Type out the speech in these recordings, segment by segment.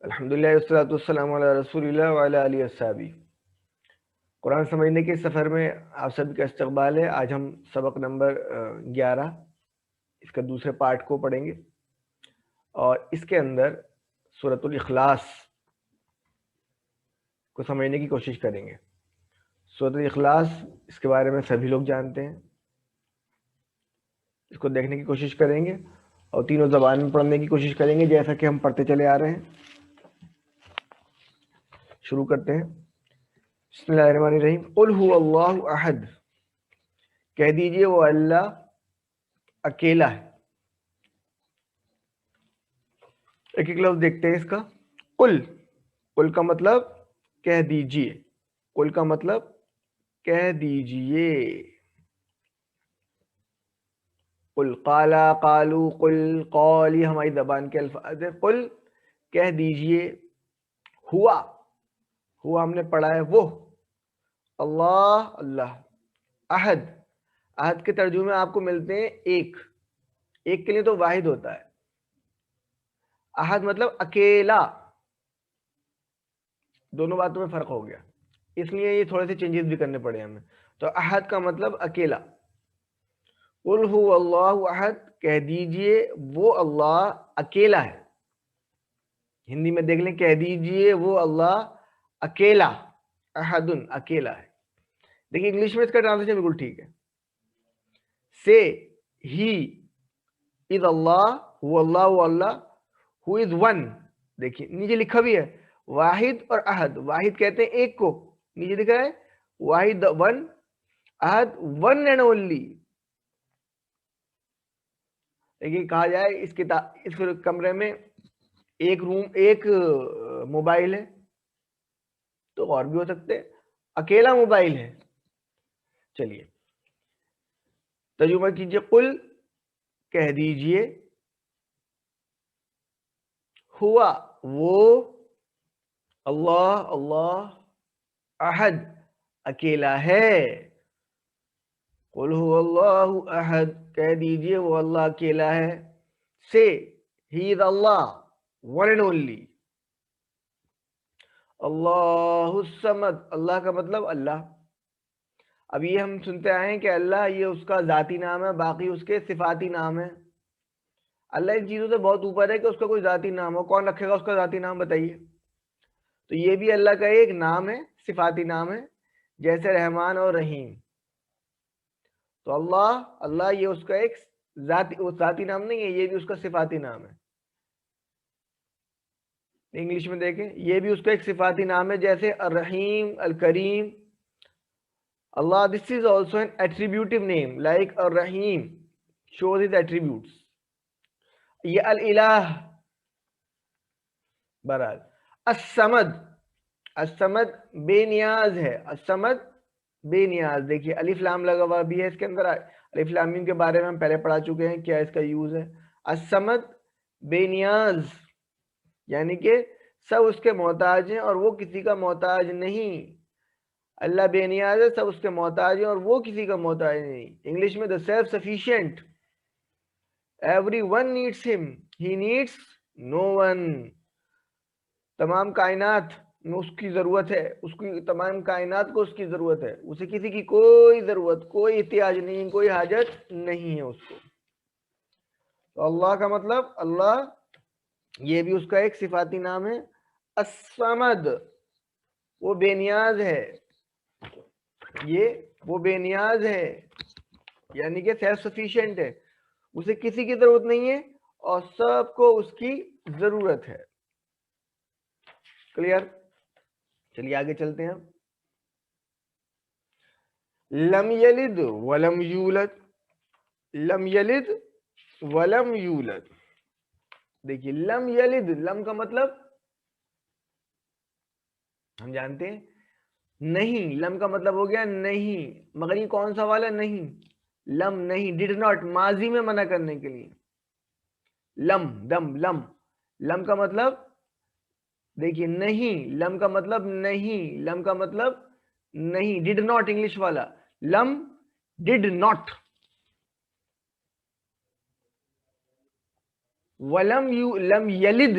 الحمدللہ والصلاۃ والسلام علی رسول اللہ وعلی آلہ وصحبہ۔ قرآن سمجھنے کے سفر میں آپ سب کا استقبال ہے۔ آج ہم سبق نمبر 11 اس کا دوسرے پارٹ کو پڑھیں گے، اور اس کے اندر سورۃ الاخلاص کو سمجھنے کی کوشش کریں گے۔ سورۃ الاخلاص، اس کے بارے میں سبھی لوگ جانتے ہیں، اس کو دیکھنے کی کوشش کریں گے اور تینوں زبان میں پڑھنے کی کوشش کریں گے جیسا کہ ہم پڑھتے چلے آ رہے ہیں۔ شروع کرتے ہیں۔ بسم اللہ الرحمن الرحیم۔ قل هو اللہ احد، کہہ دیجئے وہ اللہ اکیلا ہے۔ ایک ایک لفظ دیکھتے ہیں اس کا۔ قل، قل کا مطلب کہہ دیجئے، قل کا مطلب کہہ دیجئے۔ قل قالا، قالو، قل، قول، یہ ہماری زبان کے الفاظ ہیں۔ قل کہہ دیجئے، ہوا، ہوا ہم نے پڑھا ہے وہ، اللہ، اللہ، احد، احد کے ترجمے آپ کو ملتے ہیں ایک، ایک کے لیے تو واحد ہوتا ہے، احد مطلب اکیلا۔ دونوں باتوں میں فرق ہو گیا، اس لیے یہ تھوڑے سے چینجز بھی کرنے پڑے ہمیں۔ تو احد کا مطلب اکیلا۔ قل هو اللہ احد، کہہ دیجئے وہ اللہ اکیلا ہے۔ ہندی میں دیکھ لیں، کہہ دیجئے وہ اللہ اکیلا، احد، اکیلا ہے۔ دیکھیں انگلش میں اس کا ٹرانسلیشن بالکل ٹھیک ہے۔ سے ہی از اللہ، وہ اللہ، وہ اللہ، ہو از ون۔ دیکھیے نیچے لکھا بھی ہے واحد اور احد۔ واحد کہتے ہیں ایک کو، نیچے لکھا ہے واحد ون، احد ون اینڈ اونلی۔ دیکھیے کہا جائے اس کمرے میں ایک روم، ایک موبائل ہے تو اور بھی ہو سکتے، اکیلا موبائل ہے۔ چلیے ترجمہ کیجئے۔ قل کہہ دیجئے، ہوا وہ، اللہ، اللہ، احد اکیلا ہے۔ قل هو اللہ احد، کہہ دیجئے وہ اللہ اکیلا ہے۔ سے ہی از اللہ، ون اینڈ اونلی۔ اللہ الصمد، اللہ کا مطلب اللہ۔ اب یہ ہم سنتے آئے ہیں کہ اللہ یہ اس کا ذاتی نام ہے، باقی اس کے صفاتی نام ہے۔ اللہ ان چیزوں سے بہت اوپر ہے کہ اس کا کوئی ذاتی نام ہو۔ کون رکھے گا اس کا ذاتی نام، بتائیے؟ تو یہ بھی اللہ کا ایک نام ہے، صفاتی نام ہے، جیسے رحمان اور رحیم۔ تو اللہ، اللہ یہ اس کا ایک ذاتی نام نہیں ہے، یہ بھی اس کا صفاتی نام ہے۔ انگلش میں دیکھیں، یہ بھی اس کا ایک صفاتی نام ہے، جیسے الرحیم، الکریم۔ Allah, this is also an attributive name, like الرحیم shows his attributes۔ یہ الالہ، برحال الصمد، الصمد بے نیاز ہے، الصمد بے نیاز۔ دیکھیے الف لام لگا ہوا بھی ہے اس کے اندر، الف لام میم کے بارے میں ہم پہلے پڑھا چکے ہیں کیا اس کا یوز ہے۔ الصمد بے نیاز، یعنی کہ سب اس کے محتاج ہیں اور وہ کسی کا محتاج نہیں۔ اللہ بے نیاز ہے، سب اس کے محتاج ہیں اور وہ کسی کا محتاج نہیں۔ انگلش میں the self sufficient, every one needs ہم، ہی نیڈس نو ون۔ تمام کائنات میں اس کی ضرورت ہے، اس کی تمام کائنات کو اس کی ضرورت ہے، اسے کسی کی کوئی ضرورت، کوئی احتیاج نہیں، کوئی حاجت نہیں ہے اس کو۔ تو اللہ کا مطلب اللہ، یہ بھی اس کا ایک صفاتی نام ہے الصمد، وہ بے نیاز ہے، یہ وہ بے نیاز ہے، یعنی کہ سیلف سفیشینٹ ہے، اسے کسی کی ضرورت نہیں ہے اور سب کو اس کی ضرورت ہے۔ کلیئر؟ چلیے آگے چلتے ہیں۔ لم یلد ولم یولد، لم یلد ولم یولد۔ دیکھیے لم یلد، لم کا مطلب ہم جانتے ہیں نہیں، لم کا مطلب ہو گیا نہیں، مگر یہ کون سا والا نہیں؟ لم نہیں، ڈڈ ناٹ، ماضی میں منع کرنے کے لیے۔ لم، دم، لم، لم کا مطلب دیکھیے نہیں، لم کا مطلب نہیں، لم کا مطلب نہیں، ڈڈ ناٹ انگلش والا، لم ڈڈ ناٹ۔ ولم لم یلد،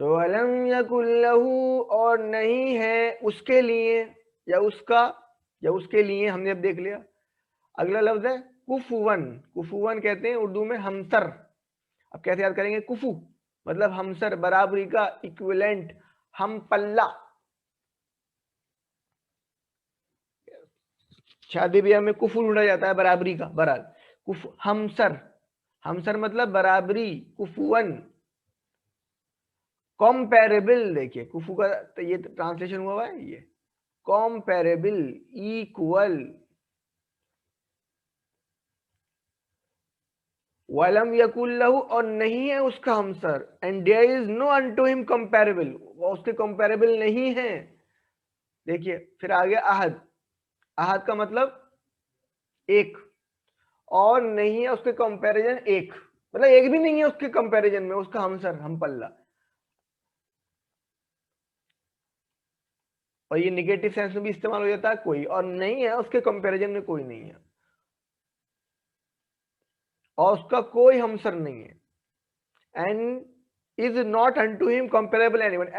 تو وَلَمْ يَكُنْ لَهُ اور نہیں ہے اس کے لیے یا اس کا یا اس کے لیے. ہم نے اب دیکھ لیا. اگلا لفظ ہے کفون. کفون کہتے ہیں اردو میں ہمسر. اب کیسے یاد کریں گے؟ کفو مطلب ہمسر، برابری کا، ایکویلنٹ، ہم پلہ. شادی بیاہ میں کفو ڈھونڈا جاتا ہے برابری کا. بہرحال ہمسر، ہمسر مطلب برابری. کفون کمپیریبل. دیکھیے کفو کا یہ ٹرانسلیشن ہوا ہے، یہ کمپیریبل، ایکول. وَلَمْ يَكُنْ لَهُ اور نہیں ہے اس کا ہمسر. and there is no unto him comparable وہ اس کے comparable نہیں ہے. دیکھیے پھر آگے احد. احد کا مطلب ایک، اور نہیں ہے اس کے کمپیریزن ایک، مطلب ایک بھی نہیں ہے اس کے کمپیریزن میں اس کا ہمسر، ہم پلہ. اور یہ نیگیٹو سینس میں بھی استعمال ہو جاتا ہے کوئی، اور نہیں ہے اس کے کمپیریزن میں کوئی نہیں ہے، اور اس کا کوئی ہمسر نہیں ہے. and is not unto him comparable anyone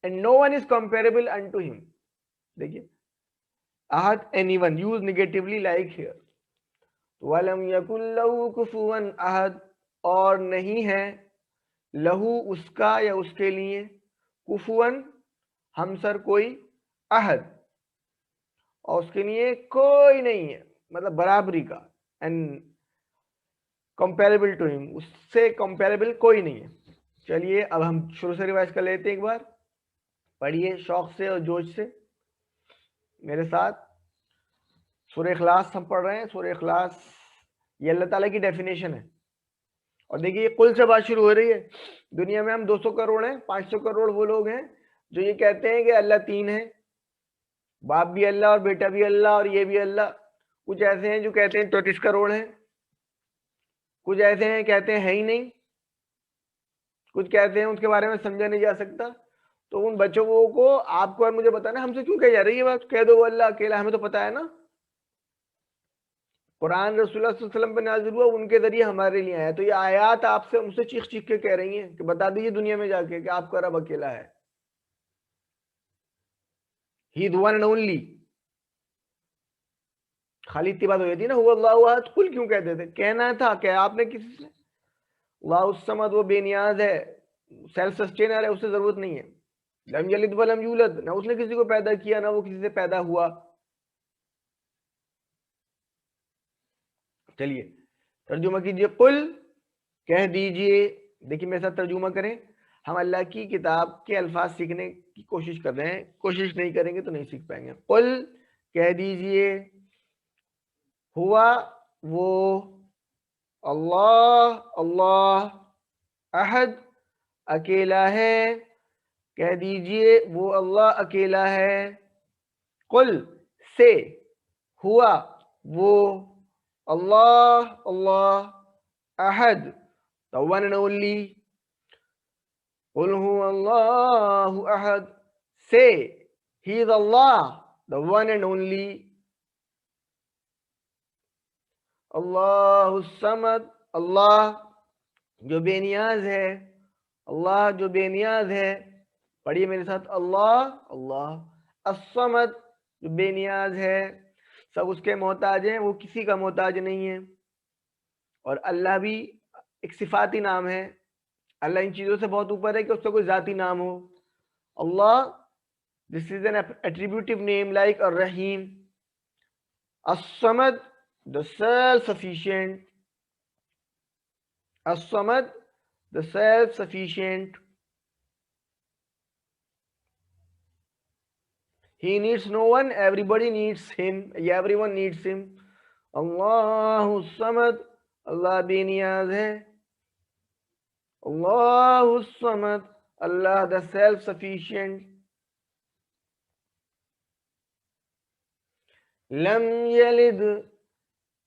and no one is comparable unto him. دیکھیے ahad anyone use negatively like here. وَلَمْ يَكُنْ لَهُ كُفُوًا أَحَدٌ اور نہیں ہے لہو اس کا یا اس کے لیے کفون ہمسر کوئی، احد اور اس کے لیے کوئی نہیں ہے مطلب برابری کا. and comparable to him اس سے comparable کوئی نہیں ہے. چلیے اب ہم شروع سے ریوائز کر لیتے ہیں ایک بار. پڑھیے شوق سے اور جوش سے میرے ساتھ. سورہ اخلاص ہم پڑھ رہے ہیں. سورہ اخلاص یہ اللہ تعالیٰ کی ڈیفینیشن ہے. اور دیکھیے قل سے بات شروع ہو رہی ہے. دنیا میں ہم 200 کروڑ ہیں، 500 کروڑ وہ لوگ ہیں جو یہ کہتے ہیں کہ اللہ تین ہے، باپ بھی اللہ اور بیٹا بھی اللہ اور یہ بھی اللہ. کچھ ایسے ہیں جو کہتے ہیں 34 کروڑ ہیں، کچھ ایسے ہیں کہتے ہیں ہے ہی نہیں، کچھ کہتے ہیں اس کے بارے میں سمجھا نہیں جا سکتا. تو ان بچوں کو آپ کو اور مجھے بتانا ہم سے کیوں کہی جا رہی ہے بات؟ کہہ دو وہ اللہ اکیلا، ہمیں تو پتا ہے نا. قرآن رسول اللہ صلی اللہ علیہ وسلم پہ نازل ہوا، ان کے ذریعے ہمارے لیے آیا. تو یہ آیات آپ سے ہم سے چیخ چیخ کے کہہ رہی ہیں کہ بتا دیجیے دنیا میں جا کے کہ آپ کا رب اکیلا ہے. ہی the one and only. خالی اتنی بات ہو جاتی نا، هو اللہ احد، قل کیوں کہتے تھے؟ کہنا تھا کہ آپ نے کسی سے. اللہ الصمد وہ بے نیاز ہے، سیلف سسٹینر ہے، اسے ضرورت نہیں ہے. لم یلد ولم یولد نہ اس نے کسی کو پیدا کیا نہ وہ کسی سے پیدا ہوا. چلیے ترجمہ کیجئے. قل کہہ دیجئے. دیکھیے میرے ساتھ ترجمہ کریں. ہم اللہ کی کتاب کے الفاظ سیکھنے کی کوشش کر رہے ہیں، کوشش نہیں کریں گے تو نہیں سیکھ پائیں گے. قل کہہ دیجئے، ہوا وہ، اللہ اللہ، احد اکیلا ہے. کہہ دیجئے وہ اللہ اکیلا ہے. قل سے، ہوا وہ، اللہ اللہ، احد the one and only. قل هو اللہ احد. say he is Allah the one and only. اللہ الصمد اللہ جو بے نیاز ہے، اللہ جو بے نیاز ہے. پڑھیے میرے ساتھ. اللہ اللہ. الصمد جو بے نیاز ہے، سب اس کے محتاج ہیں، وہ کسی کا محتاج نہیں ہے. اور اللہ بھی ایک صفاتی نام ہے. اللہ ان چیزوں سے بہت اوپر ہے کہ اس کا کوئی ذاتی نام ہو. اللہ this is an attributive name like الرحیم. الصمد the self-sufficient. Al Samad the self-sufficient. He needs no one, everybody needs him, everyone needs him. اللہ الصمد اللہ بے نیاز ہے. اللہ الصمد اللہ the self-sufficient. لم یلد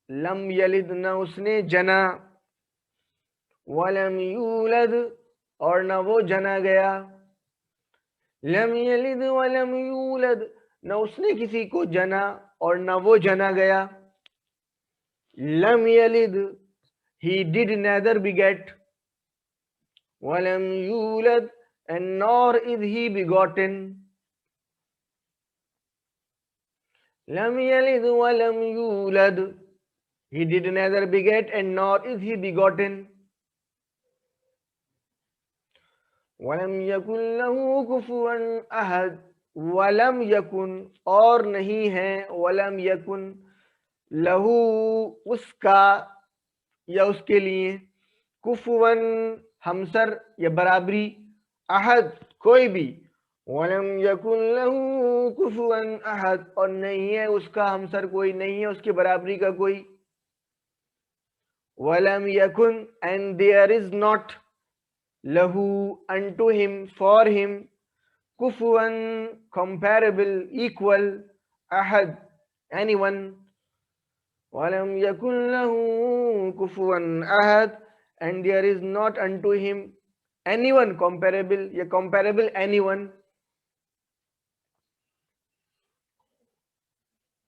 لم یلد نہ اس نے جنا، ولم یولد اور نہ وہ جنا گیا. لم یلد ولم یولد نہ اس نے کسی کو جنا اور نہ وہ جنا گیا. لم یلد he did neither beget. وَلَمْ يُولَدْ and nor is he begotten. لَمْ يَلِدْ وَلَمْ يُولَدْ, he did neither beget and nor is he begotten. وَلَمْ يَكُنْ لَهُ كُفُوًا أَحَدٌ, وَلَمْ يَكُنْ اور نہیں ہے, وَلَمْ يَكُنْ لَهُ اس کا یا اس کے لیے, کفواً ہمسر یا برابری, احد کوئی بھی, وَلَمْ يَكُنْ لَهُ كُفُوًا أَحَدٌ اور نہیں ہے اس کا ہمسر کوئی, نہیں ہے اس کی برابری کا کوئی. وَلَمْ يَكُنْ and there is not, lahu unto him for him, كُفُوًا comparable equal, أحد anyone. وَلَمْ يَكُنْ لَهُ كُفُوًا أَحَدٌ and there is not unto him anyone comparable یا comparable anyone.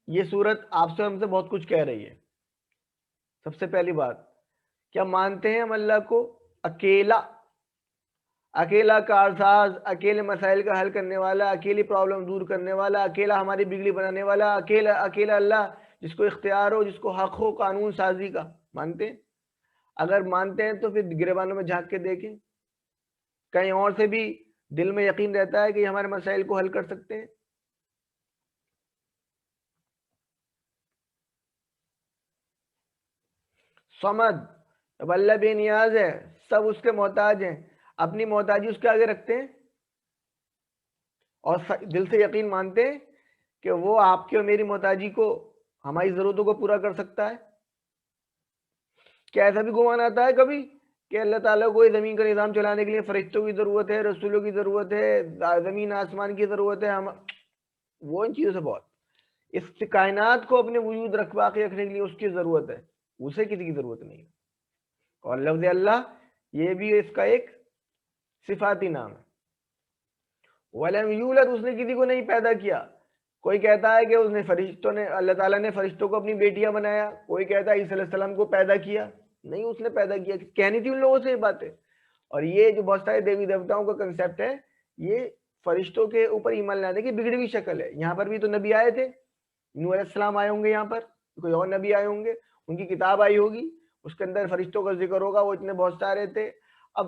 یہ صورت آپ سے ہم سے بہت کچھ کہہ رہی ہے. سب سے پہلی بات, کیا مانتے ہیں ہم اللہ کو اکیلا, اکیلا کارساز, اکیلے مسائل کا حل کرنے والا, اکیلی پرابلم دور کرنے والا, اکیلا ہماری بگڑی بنانے والا, اکیلا اللہ جس کو اختیار ہو, جس کو حق ہو قانون سازی کا. مانتے ہیں؟ اگر مانتے ہیں تو پھر گریبانوں میں جھانک کے دیکھیں, کہیں اور سے بھی دل میں یقین رہتا ہے کہ یہ ہمارے مسائل کو حل کر سکتے ہیں. صمد, اب اللہ بے نیاز ہے, سب اس کے محتاج ہیں, اپنی محتاجی اس کے آگے رکھتے ہیں اور دل سے یقین مانتے ہیں کہ وہ آپ کی اور میری محتاجی کو, ہماری ضرورتوں کو پورا کر سکتا ہے. کیا ایسا بھی گمان آتا ہے کبھی کہ اللہ تعالیٰ کو زمین کا نظام چلانے کے لیے فرشتوں کی ضرورت ہے, رسولوں کی ضرورت ہے, زمین آسمان کی ضرورت ہے, وہ ان چیزوں سے بہت, اس کائنات کو اپنے وجود باقی رکھنے کے لیے اس کی ضرورت ہے, اسے کسی کی ضرورت نہیں. اور لفظ اللہ یہ بھی اس کا ایک صفاتی نام ہے. وَلَمْ يُولَدْ, اس نے کسی کو نہیں پیدا کیا. کوئی کہتا ہے کہ اس نے فرشتوں نے, اللہ تعالیٰ نے فرشتوں کو اپنی بیٹیاں بنایا, کوئی کہتا ہے عیسیٰ علیہ السلام کو پیدا کیا. نہیں, اس نے پیدا کیا. کہنی تھی ان لوگوں سے یہ باتیں. اور یہ جو بہت سارے دیوی دیوتاؤں کا کنسیپٹ ہے, یہ فرشتوں کے اوپر ایمان لانے کی بگڑی ہوئی شکل ہے. یہاں پر بھی تو نبی آئے تھے, نوح علیہ السلام آئے ہوں گے, یہاں پر کوئی اور نبی آئے ہوں گے, ان کی کتاب آئی ہوگی, اس کے اندر فرشتوں کا ذکر ہوگا, وہ اتنے بہت سارے تھے. اب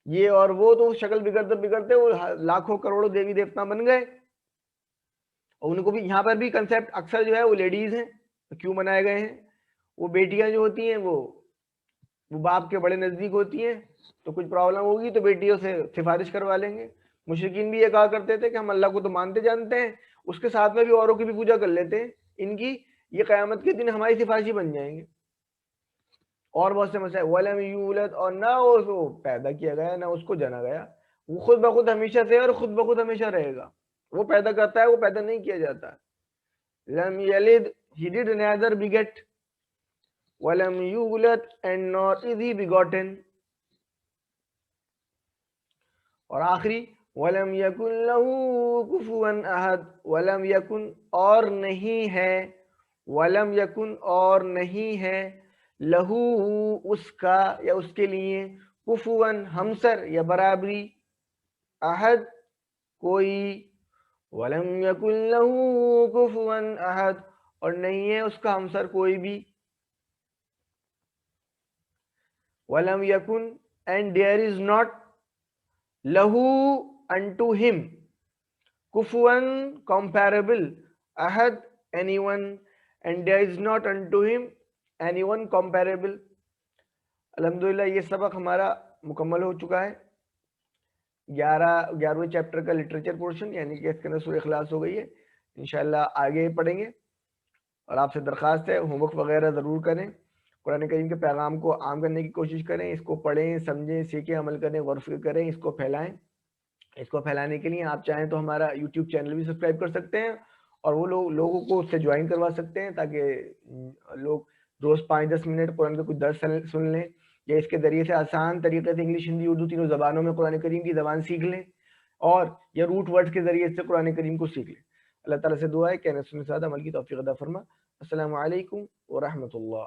یہ اور وہ تو شکل بگڑتے بگڑتے وہ لاکھوں کروڑوں دیوی دیوتا بن گئے. اور ان کو بھی یہاں پر بھی کنسیپٹ اکثر جو ہے وہ لیڈیز ہیں, کیوں بنائے گئے ہیں, وہ بیٹیاں جو ہوتی ہیں وہ باپ کے بڑے نزدیک ہوتی ہیں, تو کچھ پرابلم ہوگی تو بیٹیوں سے سفارش کروا لیں گے. مشرکین بھی یہ کہا کرتے تھے کہ ہم اللہ کو تو مانتے جانتے ہیں, اس کے ساتھ میں بھی اوروں کی بھی پوجا کر لیتے ہیں, ان کی یہ قیامت کے دن ہماری سفارشی بن جائیں گے. اور بہت سے مسائل. وَلَمْ يُولَدْ, اور نہ اس کو پیدا کیا گیا نہ اس کو جنا گیا, وہ خود بخود ہمیشہ سے اور خود بخود ہمیشہ رہے گا. وہ پیدا کرتا ہے, وہ پیدا نہیں کیا جاتا. لَمْ يَلِدْ, he did neither beget. وَلَمْ يُولَدْ and nor is he begotten. اور آخری وَلَمْ يَكُنْ لَهُ كُفُوًا أَحَدٌ, وَلَمْ يَكُنْ اور نہیں ہے, وَلَمْ يَكُنْ اور نہیں ہے, لہو اس کا یا اس کے لیے, کفواً ہمسر یا برابری, احد کوئی, وَلَمْ يَكُنْ لَهُ كُفُوًا أَحَدٌ اور نہیں ہے اس کا ہمسر کوئی بھی. وَلَمْ يَكُنْ and there is not, لہو unto him, کفواً comparable, Uhud anyone and there is not unto him anyone comparable. الحمدللہ یہ سبق ہمارا مکمل ہو چکا ہے. 11ویں چیپٹر کا لٹریچر پورشن, یعنی کہ اس کے اندر سورہ اخلاص ہو گئی ہے. انشاءاللہ آگے پڑھیں گے, اور آپ سے درخواست ہے ہوم ورک وغیرہ ضرور کریں, قرآن کریم کے پیغام کو عام کرنے کی کوشش کریں, اس کو پڑھیں, سمجھیں, سیکھیں, عمل کریں, غور و فکر کریں, اس کو پھیلائیں. اس کو پھیلانے کے لیے آپ چاہیں تو ہمارا یوٹیوب چینل بھی سبسکرائب کر سکتے ہیں, اور وہ لوگوں کو اس سے جوائن کروا سکتے ہیں, تاکہ لوگ روز 5-10 منٹ قرآن کا کچھ درس سن لیں, یا اس کے ذریعے سے آسان طریقے سے انگلش, ہندی, اردو تینوں زبانوں میں قرآن کریم کی زبان سیکھ لیں, اور یا روٹ ورڈز کے ذریعے سے قرآن کریم کو سیکھ لیں. اللہ تعالیٰ سے دعا ہے کہ ساتھ عمل کی توفیق عطا فرما. السلام علیکم ورحمۃ اللہ.